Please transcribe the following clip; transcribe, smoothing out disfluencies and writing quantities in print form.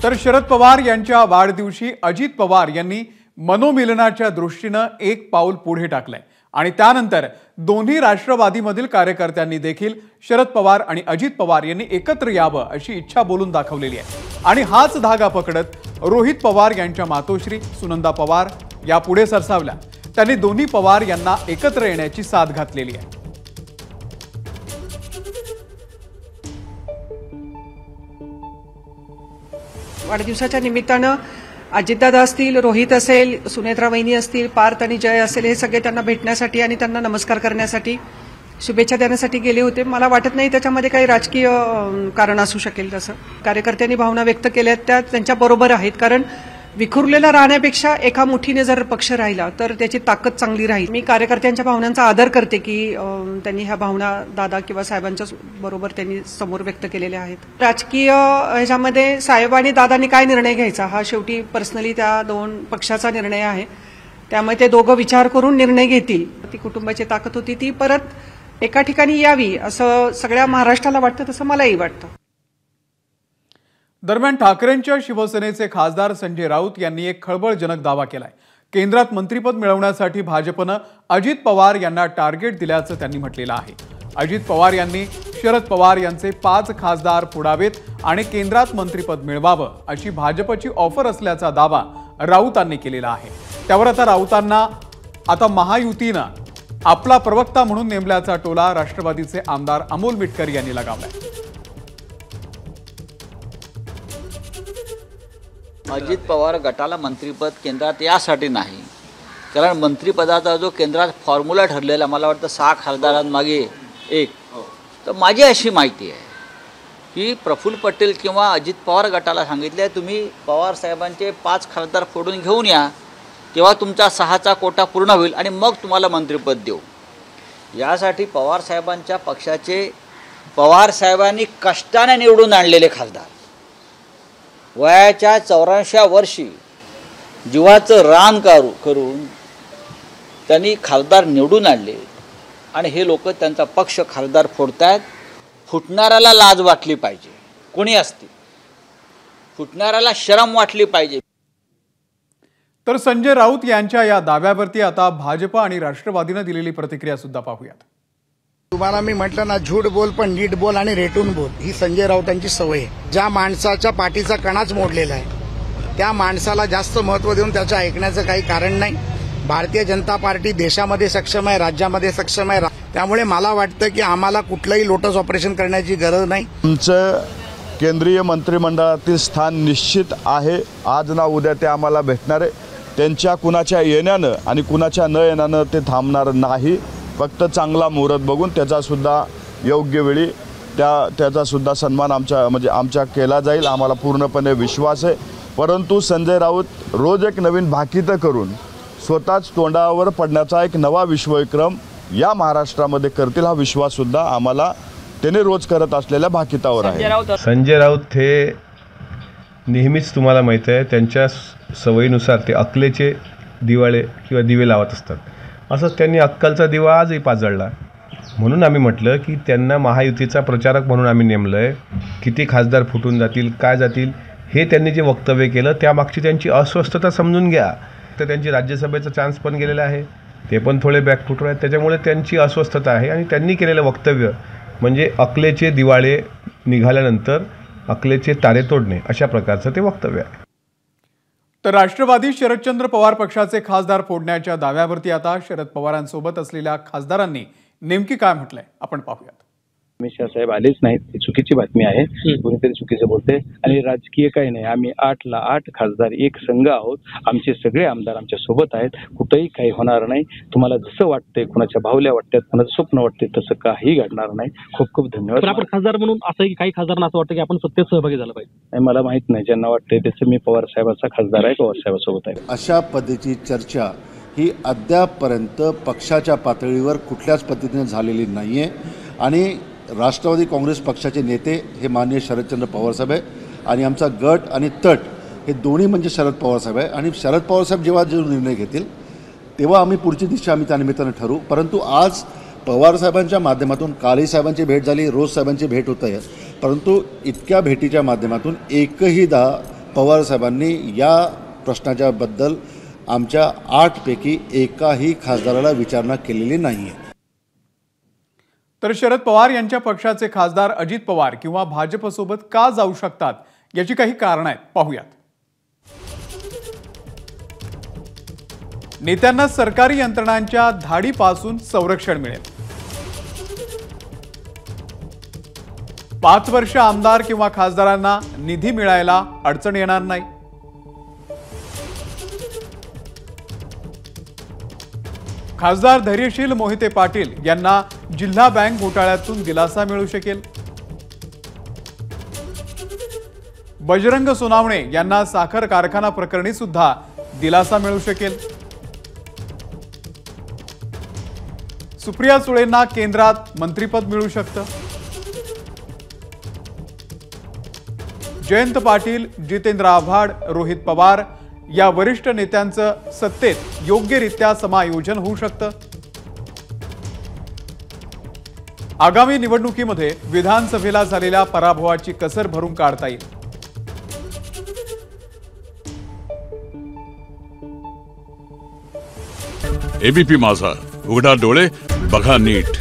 तर शरद पवार यांच्या वाढदिवशी अजित पवार यांनी मनोमिलनाच्या दृष्टीने एक पाऊल पुढे टाकलंय आणि त्यानंतर दोन्ही राष्ट्रवादीमधील कार्यकर्त्यांनी देखील शरद पवार आणि अजित पवार यांनी एकत्र यावं अशी इच्छा बोलून दाखवलेली आहे। आणि हाच धागा पकडत रोहित पवार यांच्या मातोश्री सुनंदा पवार या पुढे सरसावल्या। त्यांनी दोन्ही पवार यांना एकत्र येण्याची साथ घातलेली आहे। वाढदिवसाच्या निमित्तानं अजितदादा असतील, रोहित असेल, सुनेत्रा वहिनी असतील, पार्थ आणि जय असेल, हे सगळे त्यांना भेटण्यासाठी आणि त्यांना नमस्कार करण्यासाठी, शुभेच्छा देण्यासाठी गेले होते। मला वाटत नाही त्याच्यामध्ये काही राजकीय कारण असू शकेल। तसं कार्यकर्त्यांनी भावना व्यक्त केल्या त्या त्यांच्या बरोबर आहेत, कारण विखुरलेला राहण्यापेक्षा एका मुठीने जर पक्ष राहिला तर त्याची ताकद चांगली राहील। मी कार्यकर्त्यांच्या भावनांचा आदर करते की त्यांनी ह्या भावना दादा किंवा साहेबांच्या बरोबर त्यांनी समोर व्यक्त केलेल्या आहेत। राजकीय ह्याच्यामध्ये साहेब आणि दादांनी काय निर्णय घ्यायचा हा शेवटी पर्सनली त्या दोन पक्षाचा निर्णय आहे, त्यामुळे ते दोघं विचार करून निर्णय घेतील। ती कुटुंबाची ताकद होती ती परत एका ठिकाणी यावी असं सगळ्या महाराष्ट्राला वाटतं, तसं मलाही वाटतं। दरम्यान ठाकरेंच्या शिवसेनेचे खासदार संजय राऊत यांनी एक खळबळजनक दावा केलाय। केंद्रात मंत्रिपद मिळवण्यासाठी भाजपने अजित पवार यांना टार्गेट दिल्याचं त्यांनी म्हटलेलं आहे। अजित पवार यांनी शरद पवार यांचे 5 खासदार फोडावेत आणि केंद्रात मंत्रिपद मिळवावं अशी भाजपची ऑफर असल्याचा दावा राऊतांनी केलेला आहे। त्यावर आता राऊतांना महायुतीनं आपला प्रवक्ता म्हणून नेमल्याचा टोला राष्ट्रवादीचे आमदार अमोल मिटकर यांनी लगावलाय। अजित पवार गटाला मंत्रिपद केंद्रात यासाठी नाही, कारण मंत्रिपदाचा जो केंद्रात फॉर्म्युला ठरलेला मला वाटतं 6 खासदारांमागे 1, तर माझी अशी माहिती आहे की प्रफुल्ल पटेल किंवा अजित पवार गटाला सांगितले तुम्ही पवार साहेबांचे 5 खासदार फोडून घेऊन या, तेव्हा तुमचा 6चा कोटा पूर्ण होईल आणि मग तुम्हाला मंत्रिपद देऊ। यासाठी पवार साहेबांच्या पक्षाचे पवार साहेबांनी कष्टाने निवडून आणलेले खासदार वयाच्या 84व्या वर्षी जीवाचं रान करून त्यांनी खासदार निवडून आणले आणि हे लोक त्यांचा पक्ष खासदार फोडतायत। फुटणाऱ्याला लाज वाटली पाहिजे, कोणी असते, फुटणाऱ्याला शरम वाटली पाहिजे। तर संजय राऊत यांच्या या दाव्यावरती आता भाजप आणि राष्ट्रवादीने दिलेली प्रतिक्रिया सुद्धा पाहूयात। तुम्हाला मी म्हटलं ना, झूट बोल पण नीट बोल आणि रेटून बोल, ही संजय राऊतांची सवय आहे। ज्या माणसाच्या पाठीचा कणाच मोडलेला आहे त्या माणसाला जास्त महत्त्व देऊन त्याचं ऐकण्याचं काही कारण नाही। भारतीय जनता पार्टी देशामध्ये सक्षम आहे, राज्यामध्ये सक्षम आहे, त्यामुळे मला वाटतं की आम्हाला कुठलंही लोटस ऑपरेशन करण्याची गरज नाही। आमचं केंद्रीय मंत्रिमंडळातील स्थान निश्चित आहे, आज ना उद्या ते आम्हाला भेटणार आहे। त्यांच्या कुणाच्या येण्यानं आणि कुणाच्या न येण्यानं ते थांबणार नाही। फक्त चांगला मुहूर्त बघून त्याचा सुद्धा योग्य वेळी त्याचा सुद्धा सन्मान आमच्या केला जाईल, आम्हाला पूर्णपणे विश्वास आहे। परंतु संजय राऊत रोज एक नवीन भाकितं करून स्वतःच तोंडावर पडण्याचा एक नवा विश्वविक्रम या महाराष्ट्रामध्ये करतील, हा विश्वास सुद्धा आम्हाला त्याने रोज करत असलेल्या भाकितावर आहे। संजय राऊत हे नेहमीच तुम्हाला माहिती आहे त्यांच्या सवयीनुसार ते अकलेचे दिवाळे किंवा दिवे लावत असतात। असंच त्यांनी अक्कलचा दिवा आजही पाजळला, म्हणून आम्ही म्हटलं की त्यांना महायुतीचा प्रचारक म्हणून आम्ही नेमलं आहे। किती खासदार फुटून जातील, काय जातील, हे त्यांनी जे वक्तव्य केलं त्यामागची त्यांची अस्वस्थता समजून घ्या। तर त्यांची राज्यसभेचा चान्स पण गेलेला आहे, ते पण थोडे बॅकफुटर आहेत, त्याच्यामुळे त्यांची अस्वस्थता आहे। आणि त्यांनी केलेलं वक्तव्य म्हणजे अकलेचे दिवाळे निघाल्यानंतर अकलेचे तारे तोडणे अशा प्रकारचं ते वक्तव्य आहे। तर राष्ट्रवादी शरदचंद्र पवार पक्षाचे खासदार फोडण्याच्या दाव्यावरती आता शरद पवारांसोबत असलेल्या खासदारांनी नेमकी काय म्हटलंय आपण पाहूयात। अमित शाह साहेब आलेच नाहीत, ही चुकीची बातमी आहे, कोणीतरी चुकीचं बोलते। आणि राजकीय काही नाही, आम्ही 8ला 8 खासदार एक संघ आहोत, आमचे सगळे आमदार आमच्या सोबत आहेत, कुठेही काही होणार नाही। तुम्हाला जसं वाटतंय, कुणाच्या भावल्या वाटतात, कुणाचं स्वप्न वाटते, तसं काही घडणार नाही। खूप खूप धन्यवाद। आपण खासदार म्हणून असं काही खासदारांना असं वाटतं की आपण सत्तेत सहभागी झालं पाहिजे, मला माहित नाही, ज्यांना वाटतंय तसं मी पवार साहेबांचा खासदार आहे, पवार साहेबांसोबत आहे। अशा पद्धतीची चर्चा ही अद्यापपर्यंत पक्षाच्या पातळीवर कुठल्याच पद्धतीने झालेली नाहीये। आणि राष्ट्रवादी काँग्रेस पक्षाचे नेते हे माननीय शरदचंद्र पवार साहेब आहे आणि आमचा गट आणि तट हे दोन्ही म्हणजे शरद पवार साहेब आहे। आणि शरद पवार साहेब जेव्हा जो निर्णय घेतील तेव्हा आम्ही पुढची दिशा आम्ही त्यानिमित्तानं ठरवू। परंतु आज पवार साहेबांच्या माध्यमातून काळे साहेबांची भेट झाली, रोज साहेबांची भेट होत आहे, परंतु इतक्या भेटीच्या माध्यमातून एकहीदा पवारसाहेबांनी या प्रश्नाच्या बद्दल आमच्या 8 पैकी एकाही खासदाराला विचारणा केलेली नाही आहे. तर शरद पवार यांच्या पक्षाचे खासदार अजित पवार किंवा भाजपसोबत का जाऊ शकतात याची काही कारणं आहेत, पाहूयात. नेत्यांना सरकारी यंत्रणांच्या धाडीपासून संरक्षण मिळेल. 5 वर्ष आमदार किंवा खासदारांना निधी मिळायला अडचण येणार नाही. खासदार धैर्यशील मोहिते पाटील यांना जिल्हा बँक घोटाळ्यातून दिलासा मिळू शकेल. बजरंग सोनावणे यांना साखर कारखाना प्रकरणी सुद्धा दिलासा मिळू शकेल. सुप्रिया सुळेंना केंद्रात मंत्रिपद मिळू शकतं. जयंत पाटील, जितेंद्र आव्हाड, रोहित पवार या वरिष्ठ नेत्यांचं सत्तेत योग्यरित्या समायोजन होऊ शकतं. आगामी निवडणुकीमध्ये विधानसभेला झालेल्या पराभवाची कसर भरून काढता येईल. एबीपी माझा, उघडा डोळे बघा नीट.